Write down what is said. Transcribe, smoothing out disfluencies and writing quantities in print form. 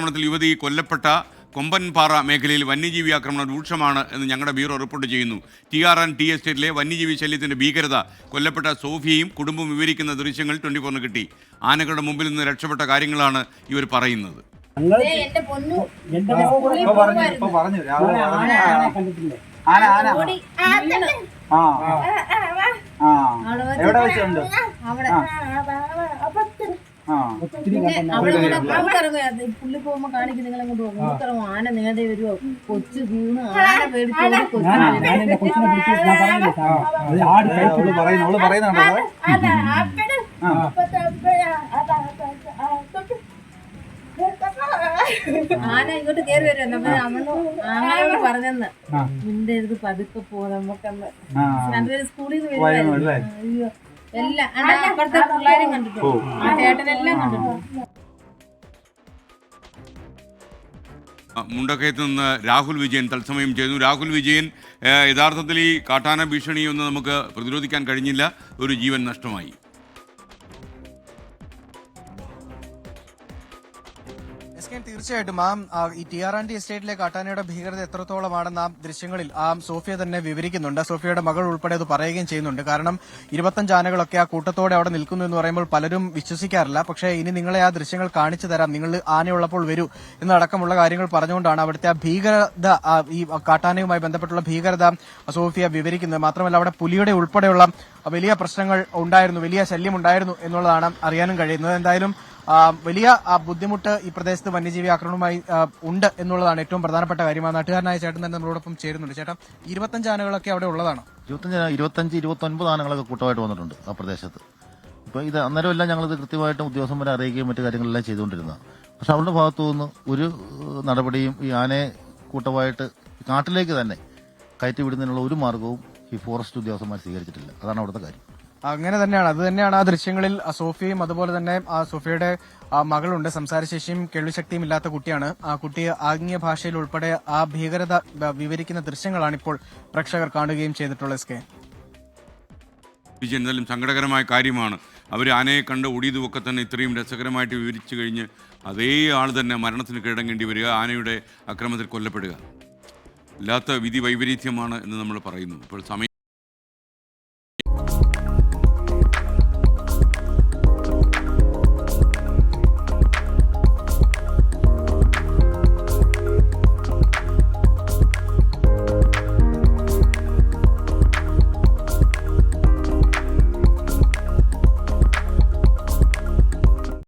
ആക്രമണത്തിൽ യുവതി കൊല്ലപ്പെട്ട കൊമ്പൻപാറ മേഖലയിൽ വന്യജീവി ആക്രമണം രൂക്ഷമാണ് എന്ന് ഞങ്ങളുടെ ബ്യൂറോ റിപ്പോർട്ട് ചെയ്യുന്നു. ടി എസ്റ്റേറ്റിലെ വന്യജീവി ശല്യത്തിന്റെ ഭീകരത കൊല്ലപ്പെട്ട സോഫിയയും കുടുംബവും വിവരിക്കുന്ന ദൃശ്യങ്ങൾ 24 കിട്ടി. ആനകളുടെ മുമ്പിൽ നിന്ന് രക്ഷപ്പെട്ട കാര്യങ്ങളാണ് ഇവർ പറയുന്നത്. പുള്ളി പോകുമ്പോ കാണിക്കും നിങ്ങളെ കൊണ്ട് പോകും. ആന നേരെ വരുവോ, കൊച്ചു വീണ് ആന പേടിച്ചോണ്ട് ആന ഇങ്ങോട്ട് കയറി വരുമോ. ആനയോട് പറഞ്ഞെന്ന് നിന്റെ അടുത്ത് പതുക്കെ പോ, നമുക്കെന്ന് രണ്ടുപേരും സ്കൂളിൽ നിന്ന് വരുവായിരുന്നു. അയ്യോ എല്ലാം അപ്പുറത്തെ പിള്ളേരും കണ്ടിട്ടുണ്ട്, ആ ചേട്ടനെല്ലാം കണ്ടിട്ടുണ്ട്. മുണ്ടക്കയത്ത് നിന്ന് രാഹുൽ വിജയൻ തത്സമയം ചെയ്യുന്നു. രാഹുൽ വിജയൻ, യഥാർത്ഥത്തിൽ ഈ കാട്ടാന ഭീഷണിയൊന്നും നമുക്ക് പ്രതിരോധിക്കാൻ കഴിഞ്ഞില്ല, ഒരു ജീവൻ നഷ്ടമായി. തീർച്ചയായിട്ടും ഈ ടി എസ്റ്റേറ്റിലെ കാട്ടാനയുടെ ഭീകരത എത്രത്തോളമാണെന്ന് ആ ദൃശ്യങ്ങളിൽ സോഫിയ തന്നെ വിവരിക്കുന്നുണ്ട്. സോഫിയയുടെ മകൾ ഉൾപ്പെടെ അത് പറയുകയും ചെയ്യുന്നുണ്ട്. കാരണം 25 ആനകളൊക്കെ ആ കൂട്ടത്തോടെ അവിടെ നിൽക്കുന്നു എന്ന് പറയുമ്പോൾ പലരും വിശ്വസിക്കാറില്ല. പക്ഷേ ഇനി നിങ്ങളെ ആ ദൃശ്യങ്ങൾ കാണിച്ചു തരാം, നിങ്ങൾ ആനയുള്ളപ്പോൾ വരൂ എന്നടക്കമുള്ള കാര്യങ്ങൾ പറഞ്ഞുകൊണ്ടാണ് അവിടുത്തെ ആ ഭീകരത, ഈ കാട്ടാനയുമായി ബന്ധപ്പെട്ടുള്ള ഭീകരത സോഫിയ വിവരിക്കുന്നത്. മാത്രമല്ല അവിടെ പുലിയുടെ ഉൾപ്പെടെയുള്ള വലിയ പ്രശ്നങ്ങൾ ഉണ്ടായിരുന്നു, വലിയ ശല്യം ഉണ്ടായിരുന്നു എന്നുള്ളതാണ് അറിയാനും കഴിയുന്നത്. എന്തായാലും വലിയ ബുദ്ധിമുട്ട് ഈ പ്രദേശത്ത് വന്യജീവി ആക്രമണവുമായി ഉണ്ട് എന്നുള്ളതാണ് ഏറ്റവും പ്രധാനപ്പെട്ട കാര്യം. ആ നാട്ടുകാരനായ ചേട്ടൻ തന്നെ നമ്മളോടൊപ്പം ചേരുന്നുണ്ട്. ചേട്ടാ, 25 ആനകളൊക്കെ അവിടെ ഉള്ളതാണ്? 29 ആനകളൊക്കെ കൂട്ടമായിട്ട് വന്നിട്ടുണ്ട് ആ പ്രദേശത്ത്. ഇപ്പൊ ഇത് അന്നേരമെല്ലാം ഞങ്ങളിത് കൃത്യമായിട്ടും ഉദ്യോഗസ്ഥന്മാരെ അറിയിക്കുകയും മറ്റു കാര്യങ്ങളെല്ലാം ചെയ്തുകൊണ്ടിരുന്നതാണ്. പക്ഷെ അവരുടെ ഭാഗത്തു നിന്ന് ഒരു നടപടിയും ഈ ആനയെ കൂട്ടമായിട്ട് കാട്ടിലേക്ക് തന്നെ കയറ്റി വിടുന്നതിനുള്ള ഒരു മാർഗവും ഈ ഫോറസ്റ്റ് ഉദ്യോഗസ്ഥന്മാർ സ്വീകരിച്ചിട്ടില്ല. അതാണ് അവിടുത്തെ കാര്യം. അങ്ങനെ തന്നെയാണ്, അത് തന്നെയാണ് ആ ദൃശ്യങ്ങളിൽ സോഫിയയും അതുപോലെ തന്നെ സോഫിയയുടെ മകളുണ്ട്. സംസാരശേഷിയും കേൾവിശക്തിയും ഇല്ലാത്ത കുട്ടിയാണ്. ആ കുട്ടി ആംഗ്യ ഭാഷയിൽ ഉൾപ്പെടെ ആ ഭീകരത വിവരിക്കുന്ന ദൃശ്യങ്ങളാണ് ഇപ്പോൾ പ്രേക്ഷകർ കാണുകയും ചെയ്തിട്ടുള്ളത്. എന്തായാലും സങ്കടകരമായ കാര്യമാണ്. അവർ ആനയെ കണ്ട് ഓടിയതുമൊക്കെ തന്നെ ഇത്രയും രസകരമായിട്ട് വിവരിച്ചു കഴിഞ്ഞ് അതേ ആൾ തന്നെ മരണത്തിന് കീഴടങ്ങേണ്ടി വരിക, ആനയുടെ അക്രമത്തിൽ കൊല്ലപ്പെടുക. ഇല്ലാത്ത വിധി വൈപരീത്യമാണ് എന്ന് നമ്മൾ പറയുന്നു. ഇപ്പോൾ സമയം